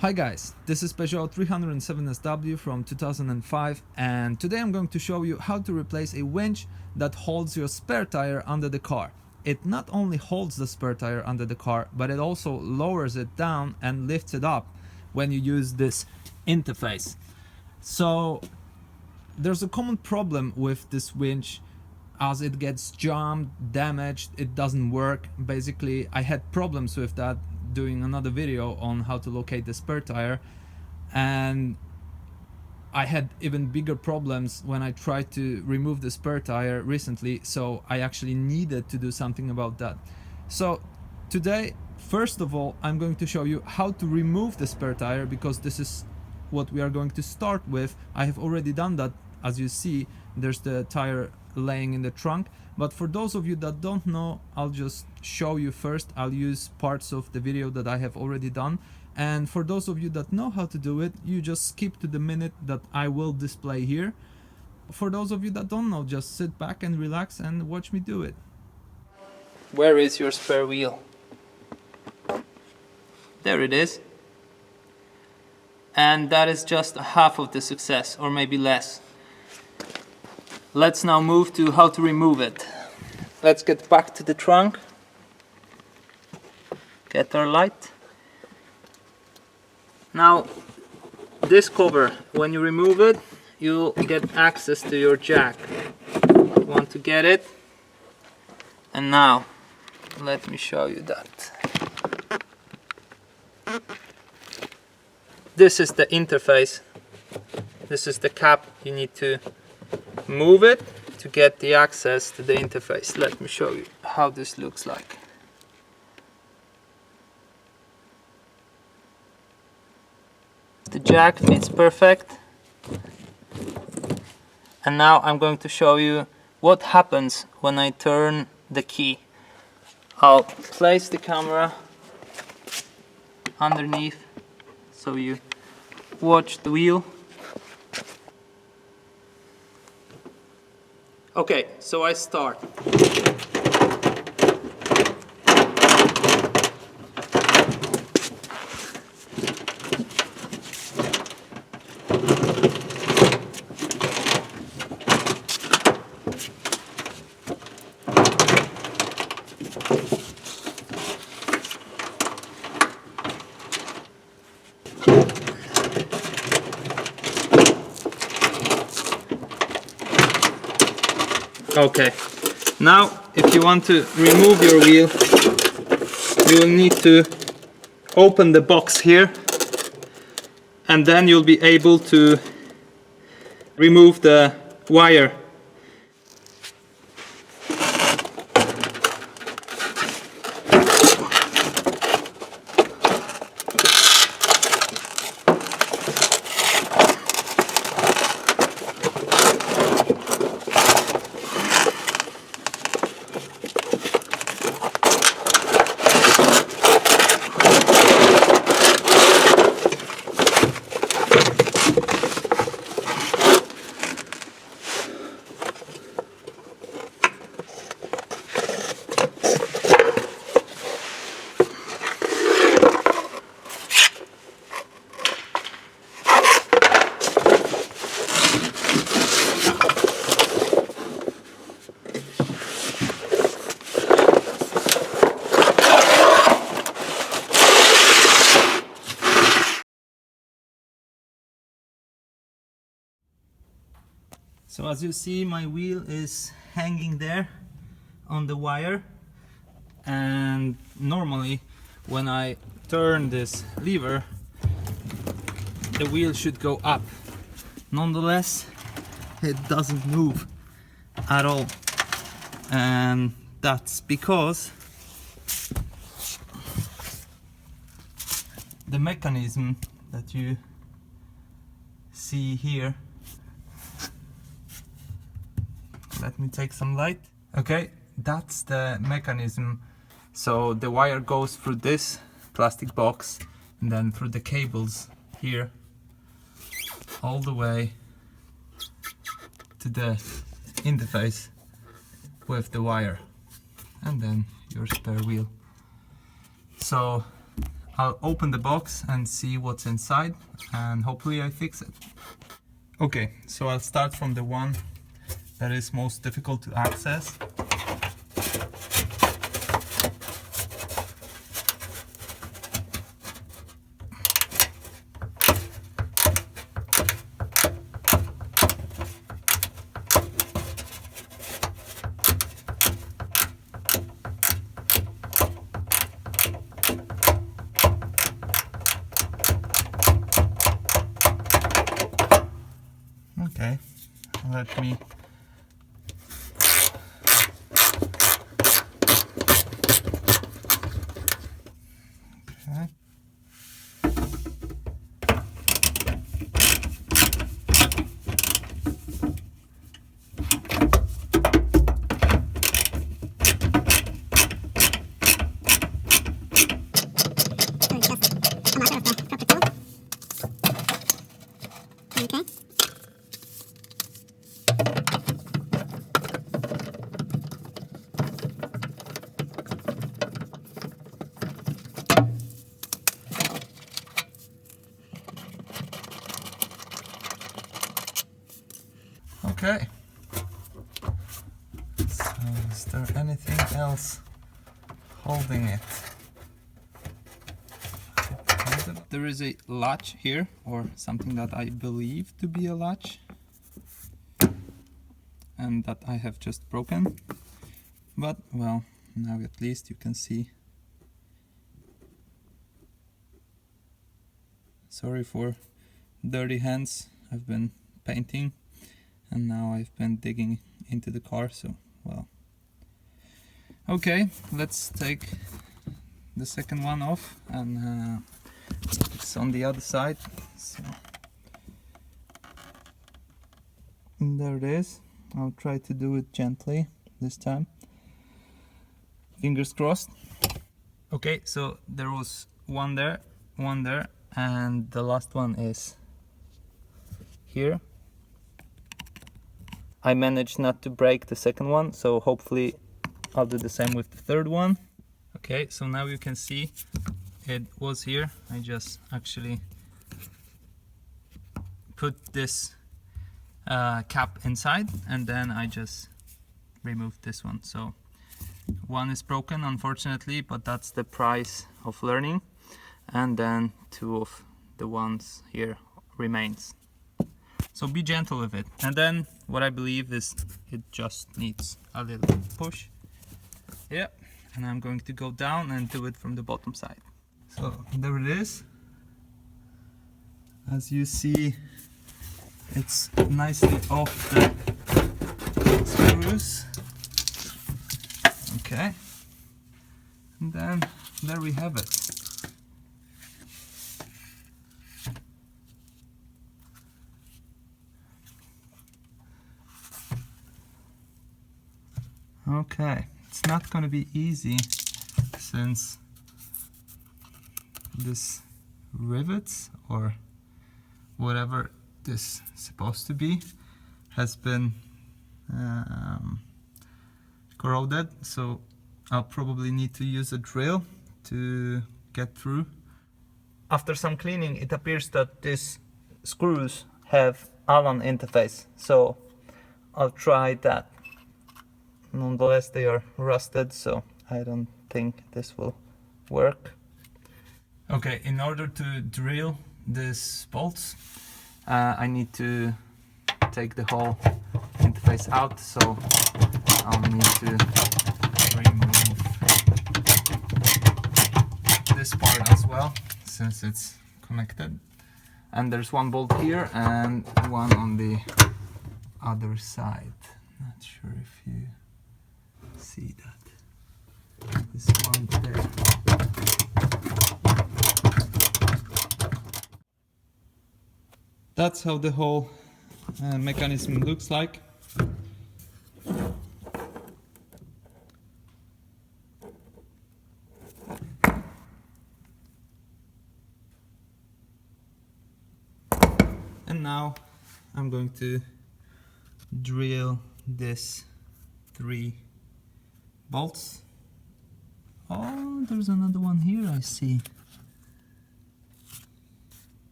Hi guys, this is Peugeot 307SW from 2005 and today I'm going to show you how to replace a winch that holds your spare tire under the car. It not only holds the spare tire under the car, but it also lowers it down and lifts it up when you use this interface. So there's a common problem with this winch as it gets jammed, damaged, it doesn't work. Basically, I had problems with that doing another video on how to locate the spare tire, and I had even bigger problems when I tried to remove the spare tire recently, so I actually needed to do something about that. So today, first of all, I'm going to show you how to remove the spare tire, because this is what we are going to start with. I have already done that. As you see, there's the tire laying in the trunk, but for those of you that don't know, I'll just show you first. I'll use parts of the video that I have already done, and for those of you that know how to do it, you just skip to the minute that I will display here. For those of you that don't know, just sit back and relax and watch me do it. Where is your spare wheel? There it is. And that is just half of the success, or maybe less. Let's now move to how to remove it. Let's get back to the trunk. Get our light. Now, this cover, when you remove it, you'll get access to your jack. You want to get it. And now, let me show you that. This is the interface. This is the cap. You need to move it to get the access to the interface. Let me show you how this looks like. The jack fits perfect. And now I'm going to show you what happens when I turn the key. I'll place the camera underneath so you watch the wheel. Okay, so I start. Okay, now if you want to remove your wheel, you will need to open the box here, and then you'll be able to remove the wire. So as you see, my wheel is hanging there on the wire, and normally when I turn this lever, the wheel should go up. Nonetheless, it doesn't move at all, and that's because the mechanism that you see here. Let me take some light. Okay, that's the mechanism. So the wire goes through this plastic box and then through the cables here all the way to the interface with the wire, and then your spare wheel. So I'll open the box and see what's inside, and hopefully I fix it. Okay, so I'll start from the one that is most difficult to access. Okay, let me okay. Okay, so is there anything else holding it? There is a latch here, or something that I believe to be a latch, and that I have just broken. But well, now at least you can see. Sorry for dirty hands, I've been painting. And now I've been digging into the car, so well. Okay, let's take the second one off, and it's on the other side. So there it is. I'll try to do it gently this time. Fingers crossed. Okay, so there was one there, and the last one is here. I managed not to break the second one, so hopefully I'll do the same with the third one. Okay, so now you can see it was here. I just actually put this cap inside, and then I just removed this one. So one is broken, unfortunately, but that's the price of learning. And then two of the ones here remains. So be gentle with it. And then what I believe is it just needs a little push. Yeah, and I'm going to go down and do it from the bottom side. So there it is. As you see, it's nicely off the screws. Okay. And then there we have it. Okay, it's not going to be easy since this rivets, or whatever this is supposed to be, has been corroded, so I'll probably need to use a drill to get through. After some cleaning, it appears that these screws have Allen interface, so I'll try that. Nonetheless, they are rusted, so I don't think this will work. Okay, in order to drill these bolts, I need to take the whole interface out, so I'll need to remove this part as well, since it's connected. And there's one bolt here and one on the other side. Not sure if you see that. This one there. That's how the whole mechanism looks like. And now I'm going to drill this 3 bolts. Oh, there's another one here, I see.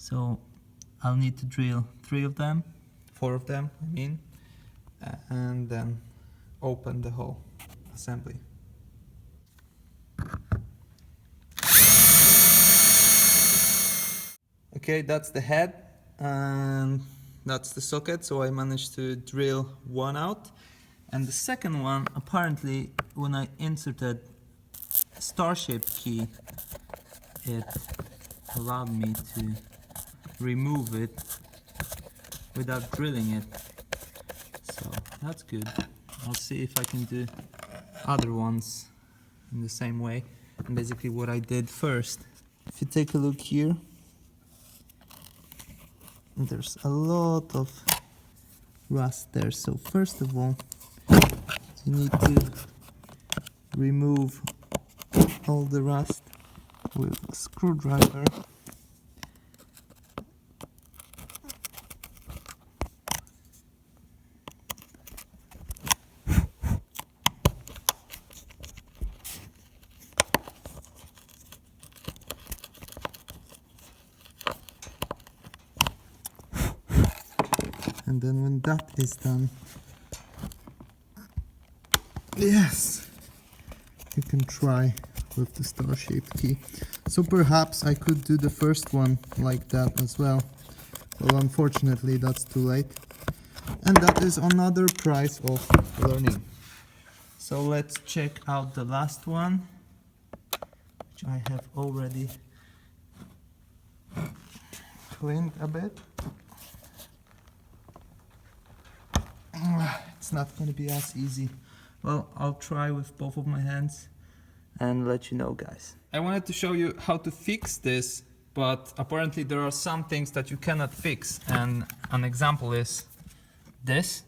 So I'll need to drill 3 of them, 4 of them, I mean, and then open the whole assembly. Okay, that's the head and that's the socket, so I managed to drill one out. And the second one, apparently, when I inserted a star-shaped key, it allowed me to remove it without drilling it. So that's good. I'll see if I can do other ones in the same way. And basically what I did first, if you take a look here, there's a lot of rust there. So first of all, you need to remove all the rust with a screwdriver. And then when that is done, yes, you can try with the star-shaped key. So perhaps I could do the first one like that as well. Well, unfortunately that's too late. And that is another price of learning. So let's check out the last one, which I have already cleaned a bit. It's not going to be as easy. Well, I'll try with both of my hands and let you know, guys. I wanted to show you how to fix this, but apparently there are some things that you cannot fix. And an example is this,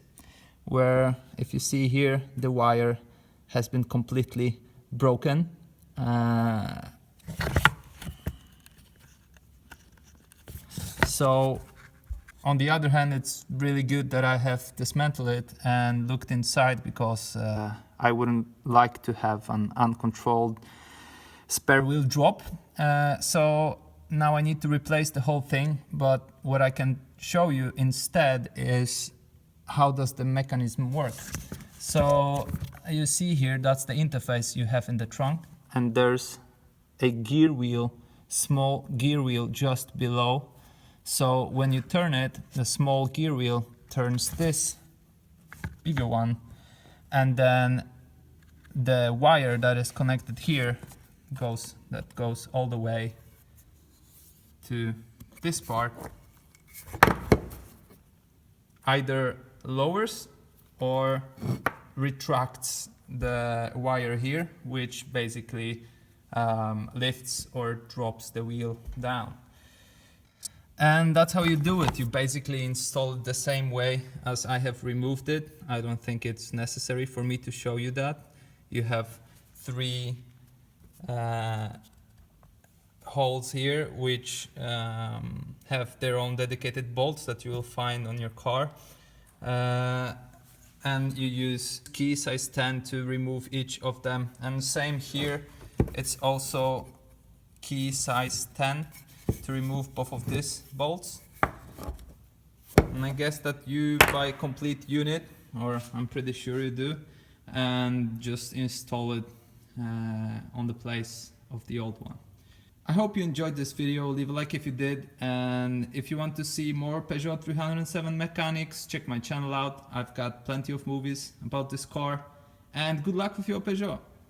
where if you see here, the wire has been completely broken. So on the other hand, it's really good that I have dismantled it and looked inside, because I wouldn't like to have an uncontrolled spare wheel drop. So now I need to replace the whole thing, but what I can show you instead is how does the mechanism work. So you see here, that's the interface you have in the trunk, and there's a gear wheel, small gear wheel just below. So when you turn it, the small gear wheel turns this bigger one, and then the wire that is connected here goes all the way to this part, either lowers or retracts the wire here, which basically lifts or drops the wheel down. And that's how you do it. You basically install it the same way as I have removed it. I don't think it's necessary for me to show you that. You have 3 holes here, which have their own dedicated bolts that you will find on your car. And you use key size 10 to remove each of them. And same here, it's also key size 10 to remove both of these bolts. And I guess that you buy a complete unit, or I'm pretty sure you do, and just install it on the place of the old one. I hope you enjoyed this video. Leave a like if you did, and if you want to see more Peugeot 307 mechanics, check my channel out. I've got plenty of movies about this car, and good luck with your Peugeot.